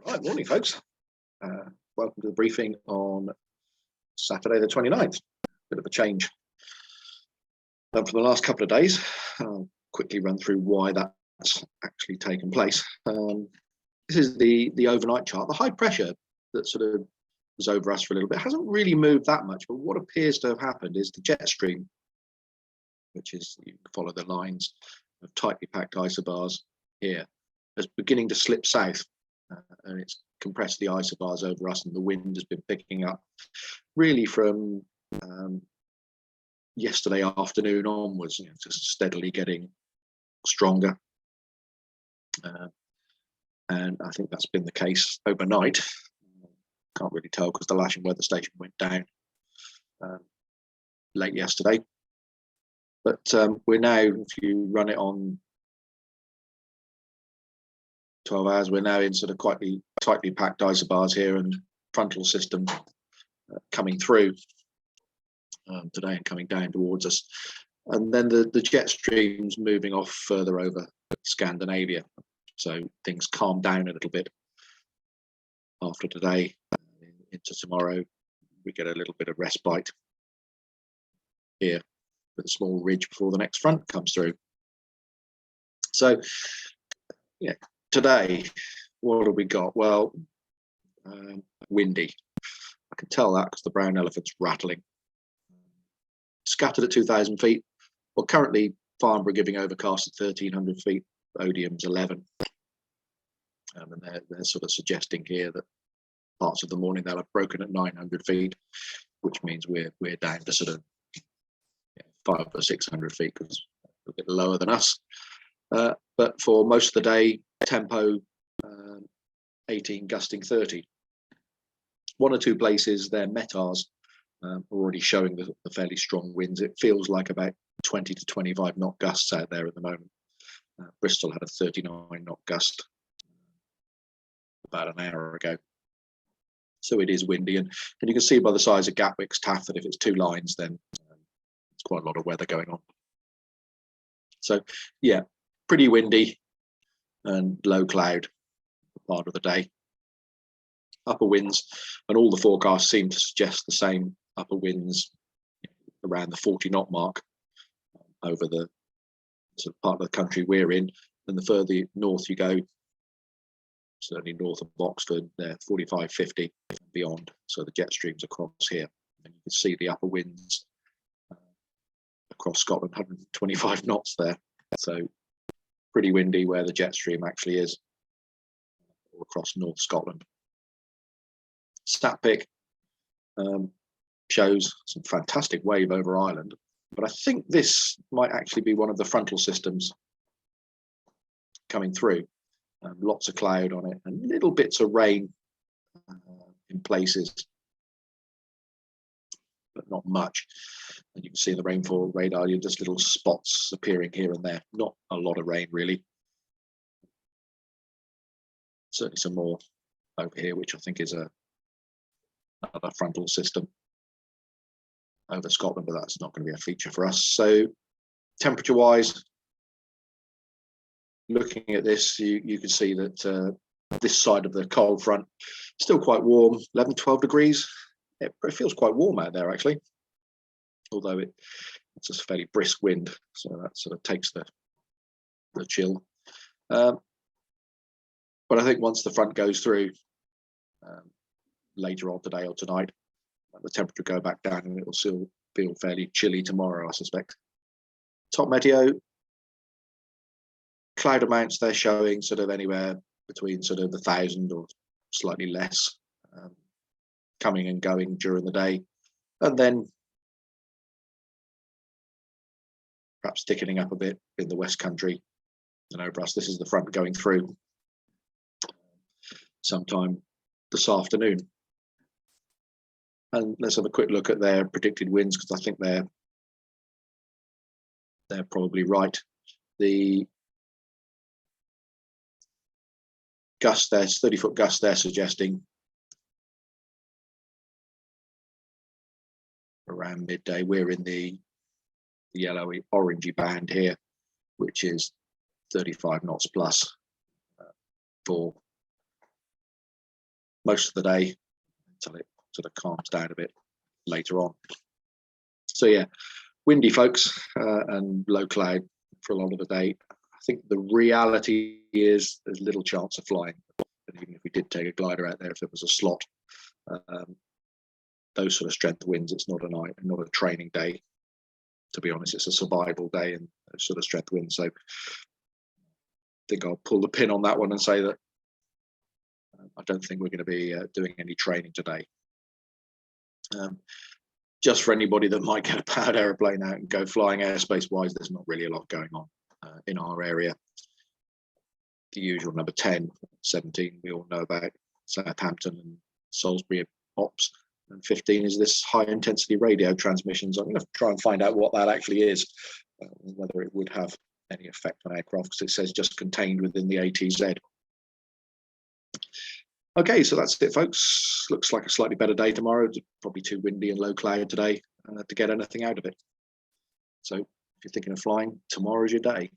Right, morning, folks. Welcome to the briefing on Saturday the 29th. Bit of a change for the last couple of days. I'll quickly run through why that's actually taken place. This is the overnight chart. The high pressure that sort of was over us for a little bit hasn't really moved that much, but what appears to have happened is the jet stream, which is, you can follow the lines of tightly packed isobars here, is beginning to slip south. And it's compressed the isobars over us, and the wind has been picking up really from yesterday afternoon onwards, just steadily getting stronger. And I think that's been the case overnight. Can't really tell because the Lasham weather station went down late yesterday. But we're now, if you run it on 12 hours, we're now in sort of quite tightly packed isobars here, and frontal system coming through today and coming down towards us. And then the jet stream's moving off further over Scandinavia. So things calm down a little bit after today. Into tomorrow, we get a little bit of respite here with a small ridge before the next front comes through. So, yeah. Today, what have we got? Well, windy. I can tell that because the brown elephant's rattling. Scattered at 2,000 feet. Well, currently, Farnborough giving overcast at 1,300 feet. Odium's 11. And they're sort of suggesting here that parts of the morning they'll have broken at 900 feet, which means we're down to sort of 500 or 600 feet, because a bit lower than us. But for most of the day, tempo 18, gusting 30. One or two places, their METARs are already showing the fairly strong winds. It feels like about 20 to 25 knot gusts out there at the moment. Bristol had a 39 knot gust about an hour ago. So it is windy, and you can see by the size of Gatwick's Taff that if it's two lines, then it's quite a lot of weather going on. So yeah, pretty windy and low cloud part of the day. Upper winds, and all the forecasts seem to suggest the same upper winds around the 40 knot mark over the sort of part of the country we're in. And the further north you go, certainly north of Oxford, they're 45, 50 and beyond. So the jet streams across here, and you can see the upper winds across Scotland, 125 knots there. So pretty windy where the jet stream actually is, or across North Scotland. StatPic shows some fantastic wave over Ireland, but I think this might actually be one of the frontal systems coming through. Lots of cloud on it and little bits of rain in places, but not much. And you can see the rainfall radar, you're just little spots appearing here and there. Not a lot of rain, really. Certainly some more over here, which I think is another frontal system over Scotland, but that's not going to be a feature for us. So temperature-wise, looking at this, you can see that this side of the cold front still quite warm, 11, 12 degrees. It feels quite warm out there, actually, although it's a fairly brisk wind, so that sort of takes the chill. But I think once the front goes through later on today or tonight, the temperature will go back down and it will still feel fairly chilly tomorrow, I suspect. Top meteo, cloud amounts they're showing sort of anywhere between sort of 1,000 or slightly less coming and going during the day, and then perhaps thickening up a bit in the West Country and over us. This is the front going through sometime this afternoon. And let's have a quick look at their predicted winds, because I think they're probably right. The gust there, 30-foot gust they're suggesting around midday. We're in the yellowy orangey band here, which is 35 knots plus for most of the day until it sort of calms down a bit later on. So yeah, windy, folks, and low cloud for a lot of the day. I think the reality is there's little chance of flying. But even if we did take a glider out there, if there was a slot, those sort of strength winds, it's not a training day. To be honest, it's a survival day and those sort of strength winds. So I think I'll pull the pin on that one and say that I don't think we're going to be doing any training today. Just for anybody that might get a powered aeroplane out and go flying airspace wise, there's not really a lot going on in our area. The usual number 10, 17 we all know about, Southampton and Salisbury ops, and 15 is this high intensity radio transmissions. I'm going to try and find out what that actually is, whether it would have any effect on aircraft, because it says just contained within the ATZ. Okay, so that's it, folks. Looks like a slightly better day tomorrow. It's probably too windy and low cloud today to get anything out of it. So if you're thinking of flying, tomorrow's your day.